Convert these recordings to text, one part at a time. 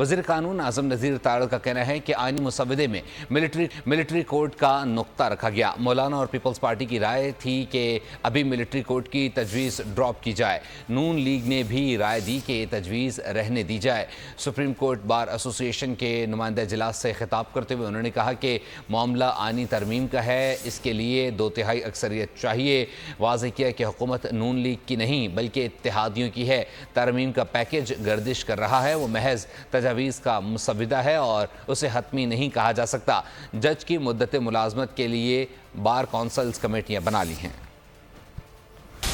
वज़ीर कानून आज़म नज़ीर तारड़ का कहना है कि आईनी मुसवदे में मिलिट्री कोर्ट का नुक्ता रखा गया। मौलाना और पीपल्स पार्टी की राय थी कि अभी मिलिट्री कोर्ट की तजवीज़ ड्रॉप की जाए। नून लीग ने भी राय दी कि ये तजवीज़ रहने दी जाए। सुप्रीम कोर्ट बार एसोसिएशन के नुमाइंदा इजलास से खिताब करते हुए उन्होंने कहा कि मामला आईनी तरमीम का है, इसके लिए 2/3 अक्सरियत चाहिए। वाज़ेह किया कि हुकूमत नून लीग की नहीं बल्कि इत्तेहादियों की है। तरमीम का पैकेज गर्दिश कर रहा है, वो महज तजावीज़ का मुसविदा है और उसे हतमी नहीं कहा जा सकता। जज की मुद्दत मुलाजमत के लिए बार कौंसल्स कमेटियाँ बना ली हैं।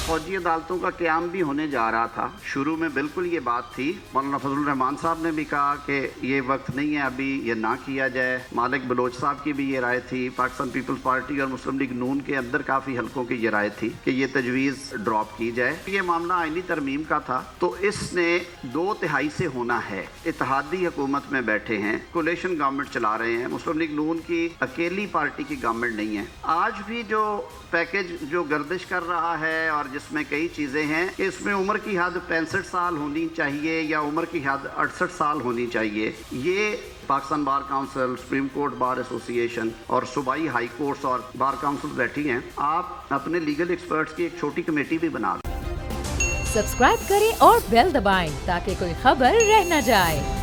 फौजी अदालतों का क़याम भी होने जा रहा था। शुरू में बिल्कुल ये बात थी। मौलाना फजलुर रहमान साहब ने भी कहा कि ये वक्त नहीं है अभी ये ना किया जाए। मालिक बलोच साहब की भी ये राय थी। पाकिस्तान पीपल्स पार्टी और मुस्लिम लीग नून के अंदर काफ़ी हलकों की ये राय थी कि ये तजवीज़ ड्रॉप की जाए। ये मामला आईनी तरमीम का था तो इसने 2/3 से होना है। इत्तेहादी हुकूमत में बैठे हैं, कोलिशन गवर्नमेंट चला रहे हैं। मुस्लिम लीग नून की अकेली पार्टी की गवर्नमेंट नहीं है। आज भी जो पैकेज जो गर्दिश कर रहा है और जिसमें कई चीज़ें हैं कि इसमें उम्र की हद 65 साल होनी चाहिए या उम्र की हद 68 साल होनी चाहिए। ये Pakistan bar council, supreme court bar association और सूबाई हाई कोर्ट्स और बार काउंसिल बैठी हैं। आप अपने लीगल एक्सपर्ट्स की एक छोटी कमेटी भी बना लें। सब्सक्राइब करें और बेल दबाएं ताकि कोई खबर रह न जाए।